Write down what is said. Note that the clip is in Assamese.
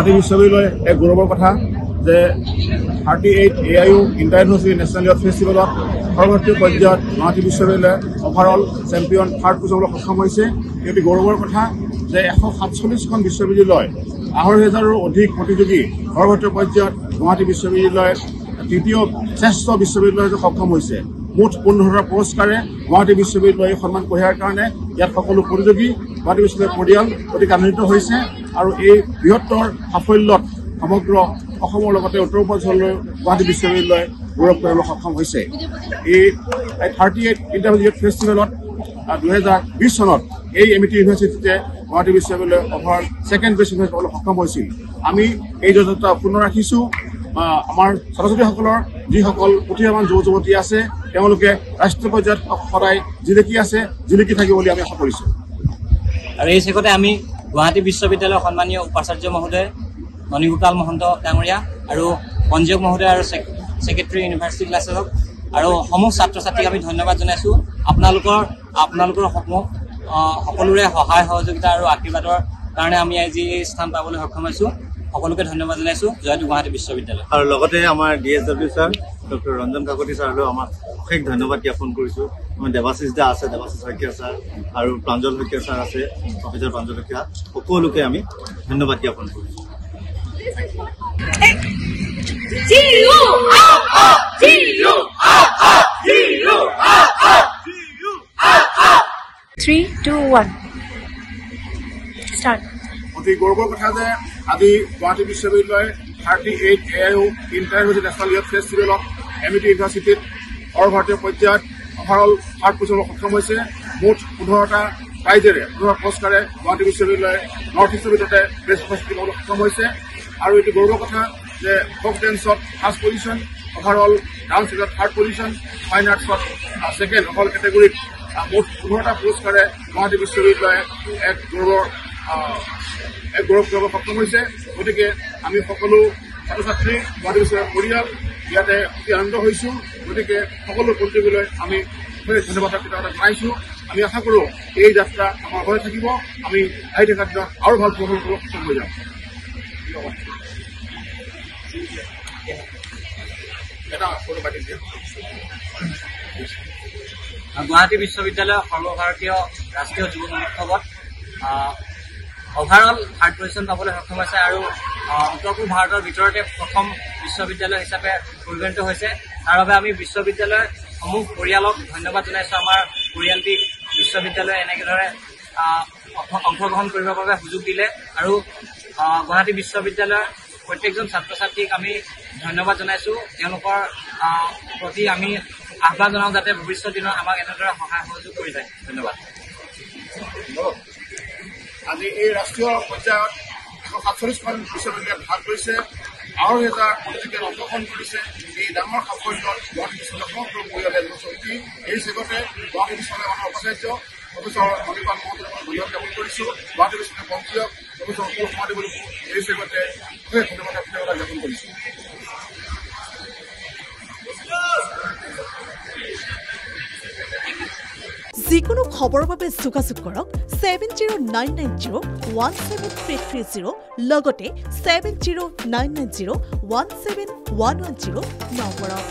গুৱাহাটী বিশ্ববিদ্যালয় এক গৌৰৱৰ কথা যে 38 AIU ইণ্টাৰনেশ্যনেল নেশ্যনেল ইয়থ ফেষ্টিভেলত সৰ্বভাৰতীয় পৰ্যায়ত গুৱাহাটী বিশ্ববিদ্যালয় অভাৰঅল চেম্পিয়ন থাৰ্ড পজিশ্যনত সক্ষম হৈছে। এটি গৌৰৱৰ কথা যে 147খন বিশ্ববিদ্যালয় 2,500ৰো অধিক প্ৰতিযোগী সৰ্বভাৰতীয় পৰ্যায়ত গুৱাহাটী বিশ্ববিদ্যালয়ৰ তৃতীয় শ্ৰেষ্ঠ বিশ্ববিদ্যালয়ত সক্ষম হৈছে। মুঠ 15টা পুৰস্কাৰে গুৱাহাটী বিশ্ববিদ্যালয় সন্মান কঢ়িয়াৰ কাৰণে ইয়াত সকলো প্ৰতিযোগী গুৱাহাটী বিশ্ববিদ্যালয়ৰ পৰিয়াল অতি আনন্দিত হৈছে আৰু এই বৃহত্তৰ সাফল্যত সমগ্ৰ অসমৰ লগতে উত্তৰ পূৰ্বাঞ্চললৈ গুৱাহাটী বিশ্ববিদ্যালয় গৌৰৱ কৰিবলৈ সক্ষম হৈছে। এই 38 ইণ্টাৰনেশ্যনেল ফেষ্টিভেলত 2020 চনত এই এমিটি ইউনিভাৰ্চিটিতে গুৱাহাটী বিশ্ববিদ্যালয় অভাৰঅল ছেকেণ্ড বেষ্ট ইউনিভাৰ্চিটি হ'বলৈ সক্ষম হৈছিল। আমি এই যত্নতা অক্ষুণ্ণ ৰাখিছোঁ। আমাৰ ছাত্ৰ ছাত্ৰীসকলৰ যিসকল প্ৰতিভাৱান যুৱ যুৱতী আছে তেওঁলোকে ৰাষ্ট্ৰীয় পৰ্যায়ত সদায় জিলিকি থাকিব বুলি আমি আশা কৰিছোঁ। আৰু এই চেগতে আমি গুৱাহাটী বিশ্ববিদ্যালয়ৰ সন্মানীয় উপাচাৰ্য মহোদয় ননীগোপাল মহন্ত ডাঙৰীয়া আৰু পঞ্জীয়ক মহোদয় আৰু ছেক্ৰেটাৰী ইউনিভাৰ্চিটি ক্লাছক আৰু সমূহ ছাত্ৰ ছাত্ৰীক আমি ধন্যবাদ জনাইছোঁ। আপোনালোকৰ সকলোৰে সহায় সহযোগিতা আৰু আশীৰ্বাদৰ কাৰণে আমি আজি এই স্থান পাবলৈ সক্ষম হৈছোঁ। সকলোকে ধন্যবাদ জনাইছোঁ। জয়তু গুৱাহাটী বিশ্ববিদ্যালয়। আৰু লগতে আমাৰ DSW sir doctor Ranjan Kakati ছাৰলৈও আমাক অশেষ ধন্যবাদ জ্ঞাপন কৰিছোঁ। আমাৰ দেৱাশিষ দা আছে, দেৱাশিষ শইকীয়া ছাৰ আৰু প্ৰাঞ্জল শইকীয়া ছাৰ আছে, প্ৰফেচৰ প্ৰাঞ্জল শইকীয়া, সকলোকে আমি ধন্যবাদ জ্ঞাপন কৰিছোঁ। 3, 2, 1 start. অতি গৌৰৱৰ কথা যে আজি গুৱাহাটী বিশ্ববিদ্যালয় 38 AIU ইণ্টাৰনেশ্যনেল নেশ্যনেল ইয়থ ফেষ্টিভেলত এমিটি ইউনিভাৰ্চিটিত সৰ্বভাৰতীয় পৰ্যায়ত অভাৰঅল থাৰ্ড পজিশ্যনত সক্ষম হৈছে। মুঠ 15টা প্ৰাইজেৰে 15 পুৰস্কাৰে গুৱাহাটী বিশ্ববিদ্যালয় নৰ্থ ইষ্টৰ ভিতৰতে বেষ্ট ইউনিভাৰ্চিটি হ'বলৈ সক্ষম হৈছে। আৰু এইটো গৌৰৱৰ কথা যে ফক ডেন্সত ফাৰ্ষ্ট পজিশ্যন, অভাৰঅল ডান্স এটাত থাৰ্ড পজিশ্যন, ফাইন আৰ্টছত ছেকেণ্ড, অভাৰঅল কেটেগৰীত মুঠ 15টা পুৰস্কাৰে গুৱাহাটী বিশ্ববিদ্যালয়ে এক গৌৰৱ কৰিব সক্ষম হৈছে। গতিকে আমি সকলো ছাত্ৰ ছাত্ৰী গুৱাহাটী বিশ্ববিদ্যালয়ৰ পৰিয়াল ইয়াতে অতি আনন্দ হৈছোঁ। গতিকে সকলো প্ৰতিযোগীলৈ আমি ধন্যবাদ জনাইছোঁ। আমি আশা কৰোঁ এই যাত্ৰা আমাৰ হৈ থাকিব। আমি আহি থকা দিনত আৰু ভাল প্ৰদৰ্শন কৰিবলৈ সক্ষম হৈ যাম। গুৱাহাটী বিশ্ববিদ্যালয়ৰ সৰ্বভাৰতীয় ৰাষ্ট্ৰীয় যুৱ মহোৎসৱত অভাৰঅল থাৰ্ড পজিশ্যন পাবলৈ সক্ষম হৈছে আৰু উত্তৰ পূব ভাৰতৰ ভিতৰতে প্ৰথম বিশ্ববিদ্যালয় হিচাপে পৰিগণিত হৈছে। তাৰ বাবে আমি বিশ্ববিদ্যালয়ৰ সমূহ পৰিয়ালক ধন্যবাদ জনাইছোঁ। আমাৰ পৰিয়ালটি বিশ্ববিদ্যালয়ে এনেদৰে অংশগ্ৰহণ কৰিবৰ বাবে সুযোগ দিলে আৰু গুৱাহাটী বিশ্ববিদ্যালয়ৰ প্ৰত্যেকজন ছাত্ৰ ছাত্ৰীক আমি ধন্যবাদ জনাইছোঁ। তেওঁলোকৰ প্ৰতি আমি আহ্বান জনাওঁ যাতে ভৱিষ্যত দিনত আমাক এনেদৰে সহায় সহযোগ কৰি যায়। ধন্যবাদ। আজি এই ৰাষ্ট্ৰীয় পৰ্যায়ত 147খন বিশ্ববিদ্যালয়ে ভাগ লৈছে, 2,000 প্ৰতিযোগীয়ে অংশগ্ৰহণ কৰিছে। এই ডাঙৰ সাফল্যত গুৱাহাটী বিশ্ববিদ্যালয় সমগ্ৰ পৰিয়ালে জনশক্তি। এই চেগতে গুৱাহাটী বিশ্ববিদ্যালয়ৰ উপাচাৰ্য প্ৰফেচৰ ননীগোপাল মহন্তক ধন্যবাদ জ্ঞাপন কৰিছোঁ। গুৱাহাটী বিশ্ববিদ্যালয়ৰ পঞ্জীয়ক প্ৰফেচৰ অতুল সমাধিবলীকো এই চেগতে ধন্যবাদ জ্ঞাপন কৰিছোঁ। যিকোনো খবৰৰ বাবে যোগাযোগ কৰক 7099017330 লগতে 7099017110 নম্বৰত।